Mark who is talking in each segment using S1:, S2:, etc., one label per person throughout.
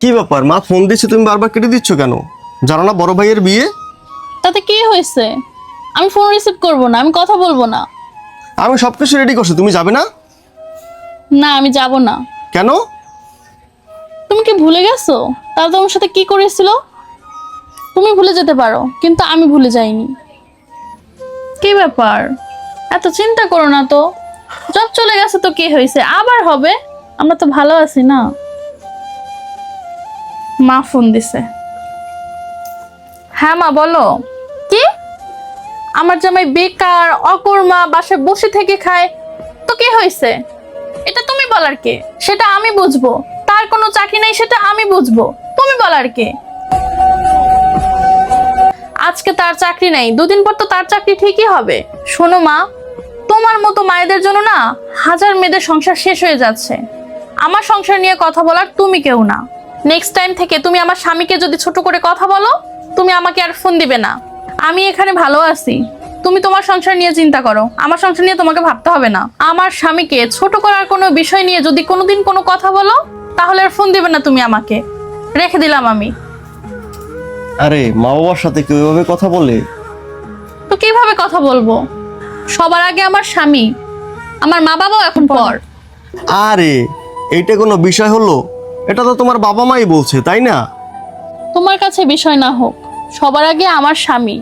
S1: কি ব্যাপার মা, ফোন দিচ্ছে তুমি বারবার কেটে দিচ্ছ কেন? জানো না বড় ভাইয়ের বিয়ে?
S2: তাতে কি হয়েছে? আমি ফোন রিসিভ করব না, আমি কথা বলবো না।
S1: আমি সবকিছু রেডি করছি, তুমি যাবে না?
S2: না, আমি যাব না।
S1: কেন?
S2: তুমি কি ভুলে গেছো তারা তোমার সাথে কি করেছিল? তুমি ভুলে যেতে পারো, কিন্তু আমি ভুলে যাইনি। কি ব্যাপার, এত চিন্তা করো না তো। জব চলে গেছে তো কি হয়েছে, আবার হবে। আমরা তো ভালো আছি না। মা ফোন দিছে। হ্যাঁ মা, বলো। কি? আমার জামাই বেকার অকর্মা, বাসায় বসে থেকে খায়, তো কি হয়েছে? এটা তুমি বলার কে? সেটা আমি বুঝবো। তার কোনো চাকরি নাই সেটা আমি বুঝবো, তুমি বলার কে? আজকে তার চাকরি নাই, দুদিন পর তো তার চাকরি ঠিকই হবে। শোনো মা, তোমার মতো মায়েদের জন্য না হাজার মেয়েদের সংসার শেষ হয়ে যাচ্ছে। আমার সংসার নিয়ে কথা বলার তুমি কেউ না। নেক্সট টাইম থেকে তুমি আমার স্বামীকে যদি ছোট করে কথা বলো, তুমি আমাকে আর ফোন দিবে না। আমি এখানে ভালো আছি, তুমি তোমার সংসার নিয়ে চিন্তা করো, আমার সংসার নিয়ে তোমাকে ভাবতে হবে না। আমার স্বামীকে ছোট করার কোনো বিষয় নিয়ে যদি কোনোদিন কোনো কথা বলো, তাহলে আর ফোন দিবে না তুমি আমাকে। রেখে দিলাম আমি।
S1: আরে মা বাবার সাথে কেউ এভাবে কথা বলে?
S2: তো কিভাবে কথা বলবো? সবার আগে আমার স্বামী, আমার মা বাবাও এখন পর।
S1: আরে এইটা কোনো বিষয় হলো? এটা তো তোমার বাবা মাই বলছে, তাই না?
S2: তোমার কাছে বিষয় না হোক, সবার আগে আমার স্বামী।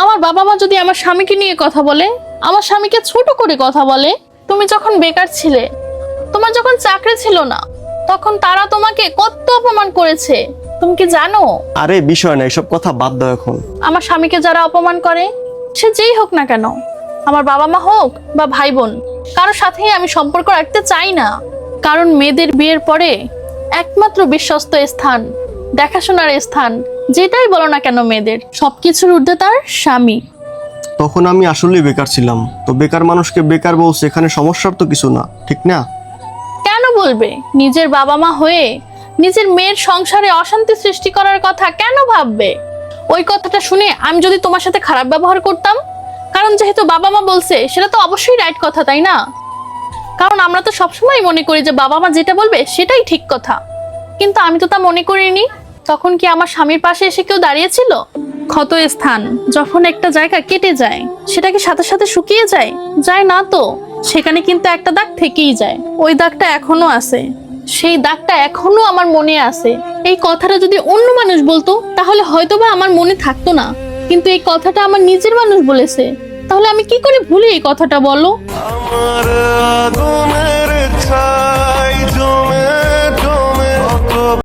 S2: আমার বাবা মা যদি আমার স্বামীকে নিয়ে কথা বলে, আমার স্বামীকে ছোট করে কথা বলে, তুমি যখন বেকার ছিলে, তোমার যখন চাকরি ছিল না, তখন তারা তোমাকে কত অপমান করেছে তুমি কি জানো?
S1: আরে বিষয় না, এসব কথা বাদ দাও এখন।
S2: আমার স্বামীকে যারা অপমান করে, সে যেই হোক না কেন, আমার বাবা মা হোক বা ভাই বোন, কারোর সাথেই আমি সম্পর্ক রাখতে চাই না। কারণ মেয়েদের বিয়ের পরে একমাত্র বিশ্বস্ত স্থান, দেখাশোনার স্থান, যেটাই বলো না কেন, মেয়েদের সবকিছুর ঊর্ধ্বে তার স্বামী।
S1: তখন আমি আসলেই বেকার ছিলাম, তো বেকার মানুষকে বেকার বলছে, এখানে সমস্যার তো কিছু না, ঠিক না?
S2: কেন বলবে? নিজের বাবা মা হয়ে নিজের মেয়ের সংসারে অশান্তি সৃষ্টি করার কথা কেন ভাববে? ওই কথাটা শুনে আমি যদি তোমার সাথে খারাপ ব্যবহার করতাম, কারণ যেহেতু বাবা মা বলছে, সেটা তো অবশ্যই রাইট কথা, তাই না? কারণ আমরা তো সবসময় মনে করি যে বাবা মা যেটা বলবে সেটাই ঠিক কথা, কিন্তু আমি তো তা মনে করিনি। তখন কি আমার স্বামীর পাশে এসে কেউ দাঁড়িয়েছিল? ক্ষত স্থান যখন একটা জায়গা কেটে যায়, সেটা কি সাথে সাথে শুকিয়ে যায়? যায় না তো, সেখানে কিন্তু একটা দাগ থেকেই যায়। ওই দাগটা এখনো আছে, সেই দাগটা এখনো আমার মনে আছে। এই কথাটা যদি অন্য মানুষ বলতো, তাহলে হয়তোবা আমার মনে থাকতো না, কিন্তু এই কথাটা আমার নিজের মানুষ বলেছে, তাহলে আমি কি করে ভুলি এই কথাটা, বলো?
S3: আমার আগুনের ছায়া